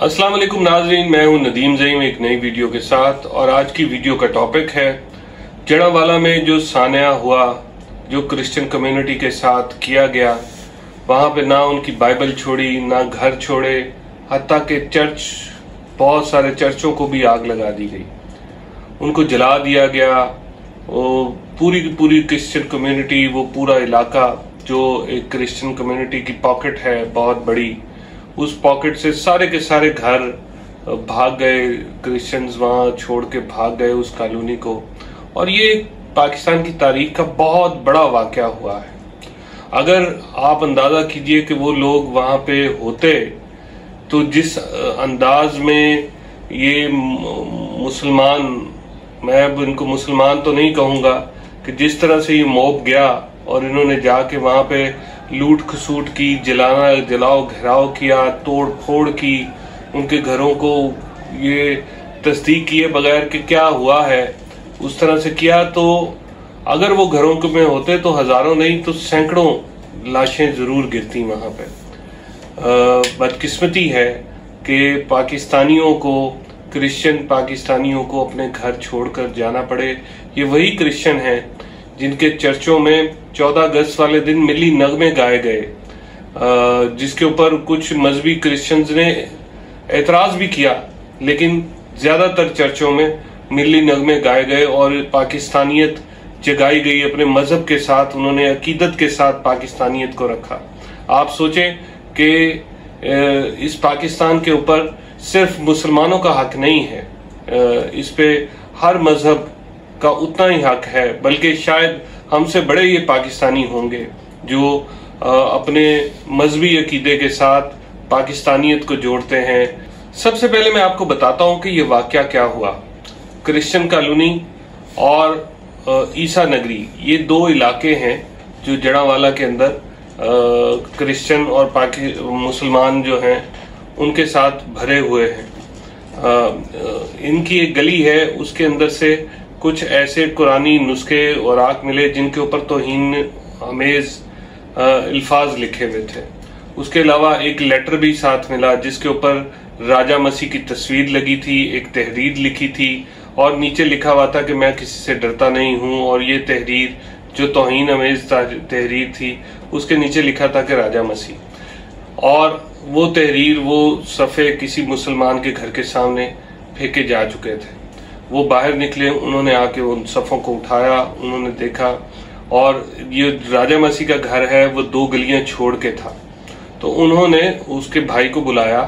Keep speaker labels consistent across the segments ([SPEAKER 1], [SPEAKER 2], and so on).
[SPEAKER 1] अस्सलाम वालेकुम नाजरीन, मैं हूं नदीम ज़ईम एक नई वीडियो के साथ। और आज की वीडियो का टॉपिक है जड़ावाला में जो सान्या हुआ, जो क्रिश्चियन कम्युनिटी के साथ किया गया। वहां पे ना उनकी बाइबल छोड़ी, ना घर छोड़े, हत्ता के चर्च, बहुत सारे चर्चों को भी आग लगा दी गई, उनको जला दिया गया। वो पूरी की पूरी क्रिश्चियन कम्युनिटी, वो पूरा इलाका जो एक क्रिश्चियन कम्युनिटी की पॉकेट है बहुत बड़ी, उस पॉकेट से सारे के सारे घर भाग गए। क्रिश्चियंस वहां छोड़ के भाग गए उस कॉलोनी को। और ये पाकिस्तान की तारीख का बहुत बड़ा वाकया हुआ है। अगर आप अंदाजा कीजिए कि वो लोग वहां पे होते तो जिस अंदाज में ये मुसलमान, मैं अब इनको मुसलमान तो नहीं कहूंगा, कि जिस तरह से ये मॉब गया और इन्होंने जाके वहां पे लूट खसूट की, जलाओ घेराव किया, तोड़ फोड़ की, उनके घरों को ये तस्दीक किए बगैर कि क्या हुआ है उस तरह से किया। तो अगर वो घरों में होते तो हजारों नहीं तो सैकड़ों लाशें जरूर गिरती वहां पे। बदकिस्मती है कि पाकिस्तानियों को, क्रिश्चियन पाकिस्तानियों को अपने घर छोड़कर जाना पड़े। ये वही क्रिश्चियन हैं जिनके चर्चों में 14 अगस्त वाले दिन मिली नगमे गाए गए, जिसके ऊपर कुछ मजहबी क्रिश्चियंस ने एतराज भी किया, लेकिन ज्यादातर चर्चों में मिली नगमे गाए गए और पाकिस्तानियत जगाई गई। अपने मजहब के साथ उन्होंने अकीदत के साथ पाकिस्तानियत को रखा। आप सोचें कि इस पाकिस्तान के ऊपर सिर्फ मुसलमानों का हक नहीं है, इस पे हर मजहब का उतना ही हक है, बल्कि शायद हमसे बड़े ये पाकिस्तानी होंगे जो अपने मजहबी अकीदे के साथ पाकिस्तानियत को जोड़ते हैं। सबसे पहले मैं आपको बताता हूं कि ये वाकया क्या हुआ। क्रिश्चियन कॉलोनी और ईसा नगरी, ये दो इलाके हैं जो जड़ावाला के अंदर क्रिश्चियन और मुसलमान जो हैं उनके साथ भरे हुए हैं। इनकी एक गली है, उसके अंदर से कुछ ऐसे कुरानी नुस्खे और आक मिले जिनके ऊपर तौहीन अमेज अल्फाज लिखे हुए थे। उसके अलावा एक लेटर भी साथ मिला जिसके ऊपर राजा मसीह की तस्वीर लगी थी, एक तहरीर लिखी थी और नीचे लिखा हुआ था कि मैं किसी से डरता नहीं हूं। और ये तहरीर जो तौहीन अमेज तहरीर थी, उसके नीचे लिखा था कि राजा मसीह। और वो तहरीर, वो सफ़े किसी मुसलमान के घर के सामने फेंके जा चुके थे। वो बाहर निकले, उन्होंने आके उन सफ़ों को उठाया, उन्होंने देखा और ये राजा मसीह का घर है, वो 2 गलियां छोड़ के था। तो उन्होंने उसके भाई को बुलाया,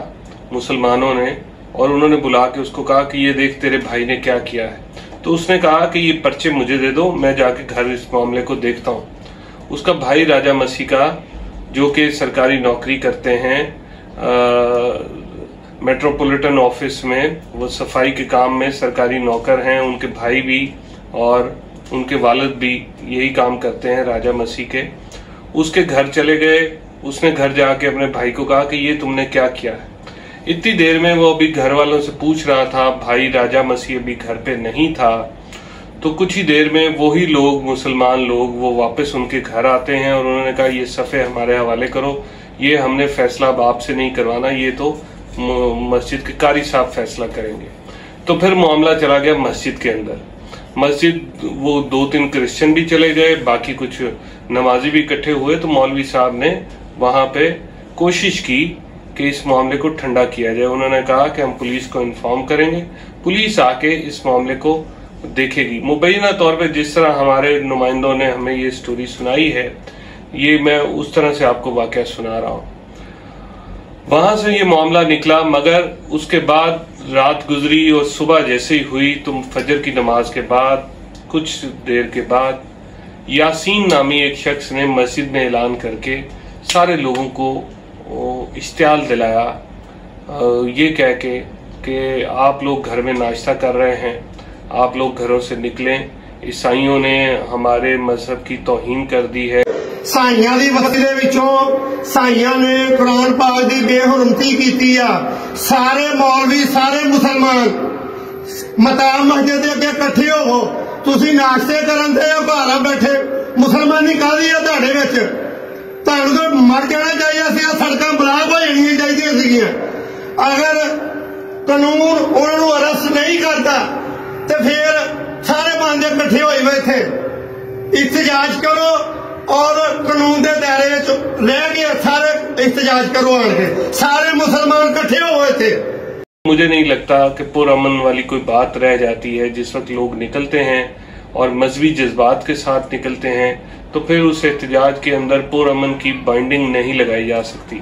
[SPEAKER 1] मुसलमानों ने, और उन्होंने बुला के उसको कहा कि ये देख तेरे भाई ने क्या किया है। तो उसने कहा कि ये पर्चे मुझे दे दो, मैं जाके घर इस मामले को देखता हूँ। उसका भाई राजा मसीह का, जो कि सरकारी नौकरी करते हैं मेट्रोपॉलिटन ऑफिस में, वो सफाई के काम में सरकारी नौकर हैं, उनके भाई भी और उनके वालिद भी यही काम करते हैं राजा मसीह के। उसके घर चले गए। उसने घर जाके अपने भाई को कहा कि ये तुमने क्या किया है। इतनी देर में वो अभी घर वालों से पूछ रहा था, भाई राजा मसीह अभी घर पे नहीं था। तो कुछ ही देर में वही लोग, मुसलमान लोग, वो वापस उनके घर आते हैं और उन्होंने कहा ये सफ़े हमारे हवाले करो, ये हमने फैसला अब आपसे नहीं करवाना, ये तो मस्जिद के कारी साहब फैसला करेंगे। तो फिर मामला चला गया मस्जिद के अंदर। मस्जिद, वो 2-3 क्रिश्चियन भी चले गए, बाकी कुछ नमाजी भी इकट्ठे हुए। तो मौलवी साहब ने वहां पे कोशिश की कि इस मामले को ठंडा किया जाए। उन्होंने कहा कि हम पुलिस को इन्फॉर्म करेंगे, पुलिस आके इस मामले को देखेगी। मुबैना तौर पे जिस तरह हमारे नुमाइंदों ने हमें ये स्टोरी सुनाई है, ये मैं उस तरह से आपको वाकया सुना रहा हूँ। वहां से ये मामला निकला, मगर उसके बाद रात गुजरी और सुबह जैसे ही हुई, तो फजर की नमाज के बाद कुछ देर के बाद यासीन नामी एक शख्स ने मस्जिद में ऐलान करके सारे लोगों को इश्तियाल दिलाया, ये कह के कि आप लोग घर में नाश्ता कर रहे हैं, आप लोग घरों से निकलें, ईसाइयों ने हमारे मजहब की तौहीन कर दी है।
[SPEAKER 2] साइयां दी बस्ती दे विचों साइयां ने कुरान पाक दी बेहुरमती कीती आ। सारे मौलवी, सारे मुसलमान मताब मस्जिद दे अगे इकट्ठे होवो, तुसीं नाश्ते करन दे घारा बैठे, मुसलमानी काहदी आ तुहाडे विच? तुहानूं तो मर जाना चाहिए सी, सड़कां ब्लॉक हो जाणियां चाहिदियां सीगियां। अगर कानून उन्होंने अरेस्ट नहीं करता तो फिर सारे बंदे इकट्ठे होए हुए थे, इहतजाज करो और कानून के दायरे रह के सारे इहतजाज करो, आके सारे मुसलमान इकट्ठे हुए थे।
[SPEAKER 1] मुझे नहीं लगता कि पुरअमन वाली कोई बात रह जाती है। जिस वक्त लोग निकलते हैं और मजहबी जज्बात के साथ निकलते हैं तो फिर उस एहतजाज के अंदर पुरअमन की बाइंडिंग नहीं लगाई जा सकती।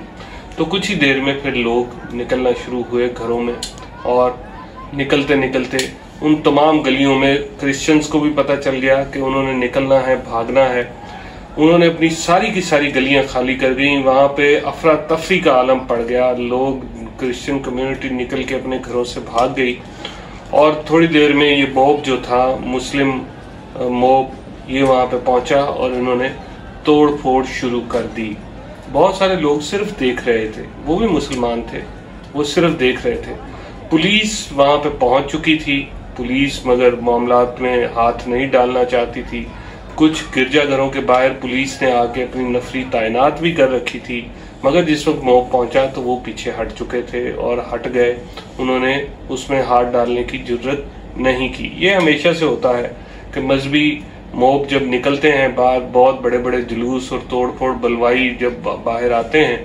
[SPEAKER 1] तो कुछ ही देर में फिर लोग निकलना शुरू हुए घरों में, और निकलते निकलते उन तमाम गलियों में क्रिश्चियंस को भी पता चल गया कि उन्होंने निकलना है, भागना है। उन्होंने अपनी सारी की सारी गलियां खाली कर दी। वहां पे अफरा तफरी का आलम पड़ गया। लोग, क्रिश्चियन कम्युनिटी निकल के अपने घरों से भाग गई, और थोड़ी देर में ये मॉब जो था, मुस्लिम मॉब, ये वहां पे पहुंचा और इन्होंने तोड़ फोड़ शुरू कर दी। बहुत सारे लोग सिर्फ देख रहे थे, वो भी मुसलमान थे, वो सिर्फ देख रहे थे। पुलिस वहां पे पहुंच चुकी थी, पुलिस मगर मामलात में हाथ नहीं डालना चाहती थी। कुछ गिरजाघरों के बाहर पुलिस ने आके अपनी नफरी तैनात भी कर रखी थी, मगर जिस वक्त मॉब पहुंचा तो वो पीछे हट चुके थे और हट गए। उन्होंने उसमें हाथ डालने की जरूरत नहीं की। ये हमेशा से होता है कि मजहबी मॉब जब निकलते हैं बाहर, बहुत बड़े बड़े जुलूस और तोड़फोड़ बलवाई जब बाहर आते हैं,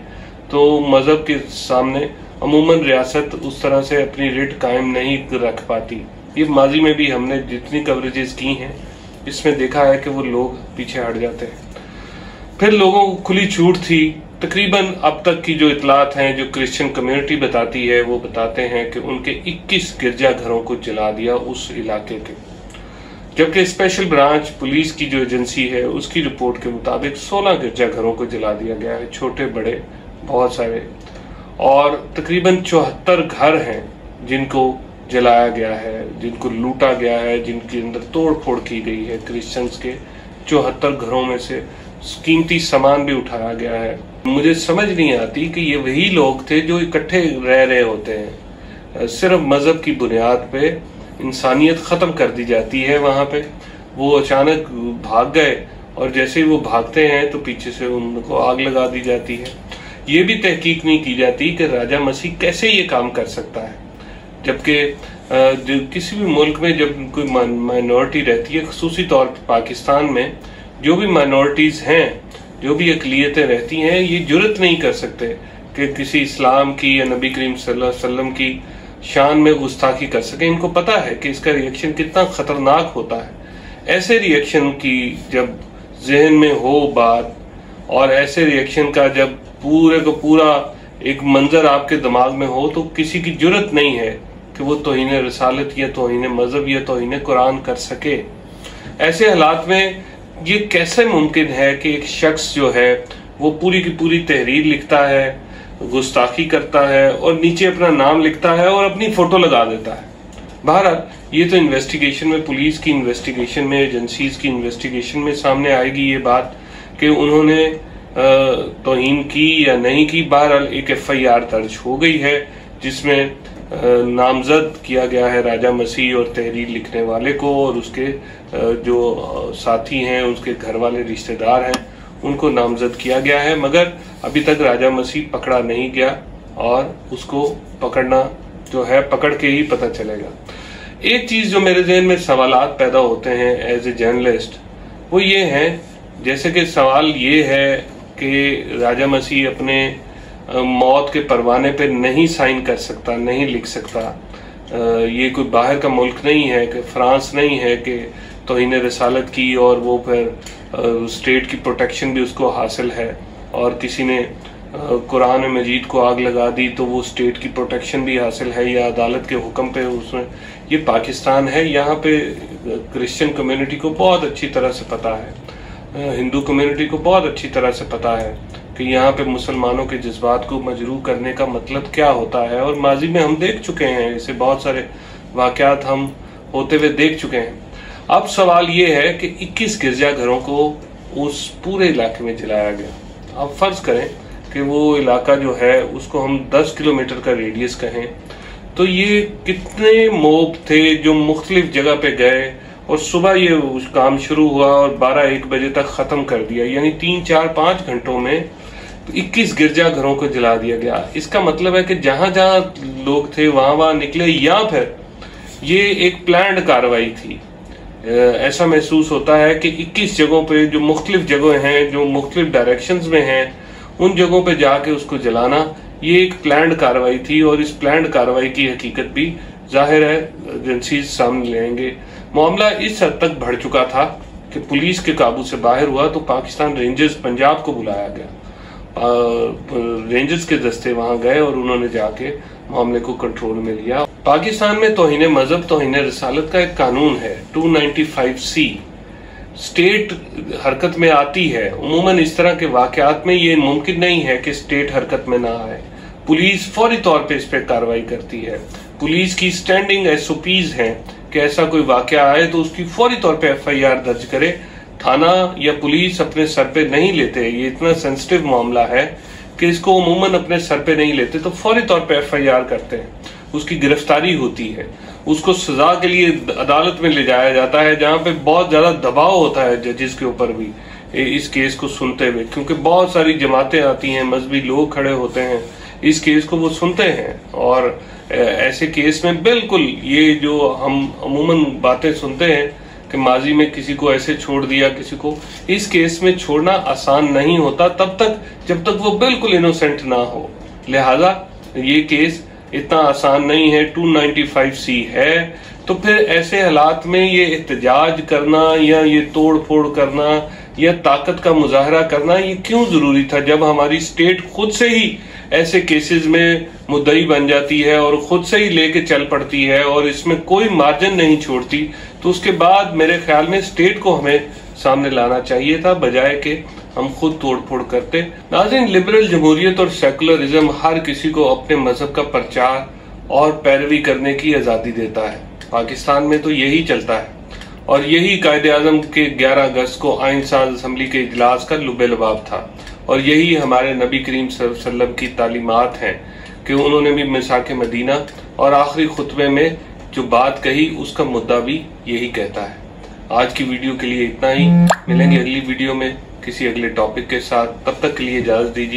[SPEAKER 1] तो मजहब के सामने अमूमन रियासत उस तरह से अपनी रिट कायम नहीं रख पाती। ये माजी में भी हमने जितनी कवरेजेस की हैं इसमें देखा है कि वो लोग पीछे हट जाते हैं। फिर लोगों को खुली छूट थी। तकरीबन अब तक की जो इतलात हैं, जो क्रिश्चियन कम्युनिटी बताती है, वो बताते हैं कि उनके 21 गिरजाघरों को जला दिया उस इलाके के, जबकि स्पेशल ब्रांच पुलिस की जो एजेंसी है उसकी रिपोर्ट के मुताबिक 16 गिरजाघरों को जला दिया गया है, छोटे बड़े बहुत सारे। और तकरीबन 74 घर हैं जिनको जलाया गया है, जिनको लूटा गया है, जिनके अंदर तोड़ फोड़ की गई है। क्रिश्चियंस के 74 घरों में से कीमती सामान भी उठाया गया है। मुझे समझ नहीं आती कि ये वही लोग थे जो इकट्ठे रह रहे होते हैं, सिर्फ मजहब की बुनियाद पे इंसानियत खत्म कर दी जाती है। वहां पे वो अचानक भाग गए, और जैसे ही वो भागते हैं तो पीछे से उनको आग लगा दी जाती है। ये भी तहकीक नहीं की जाती कि राजा मसीह कैसे ये काम कर सकता है, जबकि किसी भी मुल्क में जब कोई माइनॉरिटी रहती है, खुसूसी तौर पर पाकिस्तान में जो भी माइनॉरिटीज हैं, जो भी अकलियतें रहती हैं, ये जुर्रत नहीं कर सकते कि किसी इस्लाम की या नबी करीम सल्लल्लाहु अलैहि वसल्लम की शान में गुस्ताखी कर सके। इनको पता है कि इसका रिएक्शन कितना खतरनाक होता है। ऐसे रिएक्शन की जब जहन में हो बात, और ऐसे रिएक्शन का जब पूरे को पूरा एक मंजर आपके दिमाग में हो, तो किसी की जुर्रत नहीं है कि वो तौहीन रसालत या तौहीन मजहब या तौहीन कुरान कर सके। ऐसे हालात में ये कैसे मुमकिन है कि एक शख्स जो है वो पूरी की पूरी तहरीर लिखता है, गुस्ताखी करता है और नीचे अपना नाम लिखता है और अपनी फोटो लगा देता है। बहरहाल ये तो इन्वेस्टिगेशन में, पुलिस की इन्वेस्टिगेशन में, एजेंसीज की इन्वेस्टिगेशन में सामने आएगी ये बात कि उन्होंने तौहीन की या नहीं की। बहरहाल एक FIR दर्ज हो गई है जिसमें नामजद किया गया है राजा मसीह और तहरीर लिखने वाले को, और उसके जो साथी हैं, उसके घर वाले रिश्तेदार हैं, उनको नामजद किया गया है। मगर अभी तक राजा मसीह पकड़ा नहीं गया, और उसको पकड़ना जो है पकड़ के ही पता चलेगा। एक चीज जो मेरे जहन में सवालात पैदा होते हैं एज ए जर्नलिस्ट, वो ये है, जैसे कि सवाल ये है कि राजा मसीह अपने मौत के परवाने पे नहीं साइन कर सकता, नहीं लिख सकता। ये कोई बाहर का मुल्क नहीं है, कि फ्रांस नहीं है कि तौहीन रसालत की और वो फिर स्टेट की प्रोटेक्शन भी उसको हासिल है, और किसी ने कुरान मजीद को आग लगा दी तो वो स्टेट की प्रोटेक्शन भी हासिल है या अदालत के हुक्म पे उसमें। ये पाकिस्तान है, यहाँ पे क्रिश्चियन कम्युनिटी को बहुत अच्छी तरह से पता है, हिंदू कम्युनिटी को बहुत अच्छी तरह से पता है कि यहाँ पे मुसलमानों के जज्बात को मजरूह करने का मतलब क्या होता है। और माजी में हम देख चुके हैं, ऐसे बहुत सारे वाकयात हम होते हुए देख चुके हैं। अब सवाल ये है कि 21 गिरजाघरों को उस पूरे इलाके में जलाया गया। अब फर्ज करें कि वो इलाका जो है उसको हम 10 किलोमीटर का रेडियस कहें, तो ये कितने मॉब थे जो मुख्तलिफ जगह पे गए, और सुबह ये काम शुरू हुआ और 12-1 बजे तक खत्म कर दिया। यानी 3, 4, 5 घंटों में 21 गिरजाघरों को जला दिया गया। इसका मतलब है कि जहां जहां लोग थे वहां निकले, या फिर ये एक प्लान्ड कार्रवाई थी। ऐसा महसूस होता है कि 21 जगहों पे जो मुख्तलिफ जगह हैं, जो मुख्तलिफ डायरेक्शंस में हैं, उन जगहों पे जाके उसको जलाना ये एक प्लान्ड कार्रवाई थी। और इस प्लान्ड कार्रवाई की हकीकत भी जाहिर है एजेंसीज सामने लेंगे। मामला इस हद तक बढ़ चुका था कि पुलिस के काबू से बाहर हुआ तो पाकिस्तान रेंजर्स पंजाब को बुलाया गया। रेंजर्स के दस्ते वहां गए और उन्होंने जाके मामले को कंट्रोल में लिया। पाकिस्तान में तौहीन मजहब, तौहीन रिसालत का एक कानून है 295C। स्टेट हरकत में आती है। उमूमन इस तरह के वाकयात में ये मुमकिन नहीं है कि स्टेट हरकत में ना आए। पुलिस फौरी तौर पे इस पे कार्रवाई करती है। पुलिस की स्टैंडिंग SOPs हैं कि ऐसा कोई वाकया आए तो उसकी फौरी तौर पे FIR दर्ज करे। थाना या पुलिस अपने सर पे नहीं लेते, ये इतना सेंसिटिव मामला है कि इसको उमूमन अपने सर पे नहीं लेते, तो फौरी तौर पे FIR करते हैं, उसकी गिरफ्तारी होती है, उसको सजा के लिए अदालत में ले जाया जाता है, जहां पे बहुत ज्यादा दबाव होता है जजेस के ऊपर भी इस केस को सुनते हुए, क्योंकि बहुत सारी जमातें आती हैं, मजहबी लोग खड़े होते हैं, इस केस को वो सुनते हैं। और ऐसे केस में बिल्कुल ये जो हम अमूमन बातें सुनते हैं कि माजी में किसी को ऐसे छोड़ दिया, किसी को, इस केस में छोड़ना आसान नहीं होता तब तक जब तक वो बिल्कुल इनोसेंट ना हो। लिहाजा ये केस इतना आसान नहीं है। 295C है तो फिर ऐसे हालात में ये एहतजाज करना या ये तोड़ फोड़ करना या ताकत का मुजाहरा करना ये क्यों जरूरी था, जब हमारी स्टेट खुद से ही ऐसे केसेस में मुद्दई बन जाती है और खुद से ही लेके चल पड़ती है और इसमें कोई मार्जिन नहीं छोड़ती। तो उसके बाद मेरे ख्याल में स्टेट को हमें सामने लाना चाहिए था, बजाय कि हम खुद तोड़ फोड़ करते। नाज़रीन, लिबरल जमहूरियत और सेकुलरिज्म हर किसी को अपने मजहब का प्रचार और पैरवी करने की आजादी देता है। पाकिस्तान में तो यही चलता है और यही कायदे आजम के 11 अगस्त को आइन साज असम्बली के इजलास का लुबे लबाब था और यही हमारे नबी करीम सल्लल्लाहु अलैहि वसल्लम की तालीमात हैं कि उन्होंने भी मिसाक मदीना और आखिरी खुतबे में जो बात कही उसका मुद्दा भी यही कहता है। आज की वीडियो के लिए इतना ही, मिलेंगे अगली वीडियो में किसी अगले टॉपिक के साथ। तब तक के लिए इजाजत दीजिए।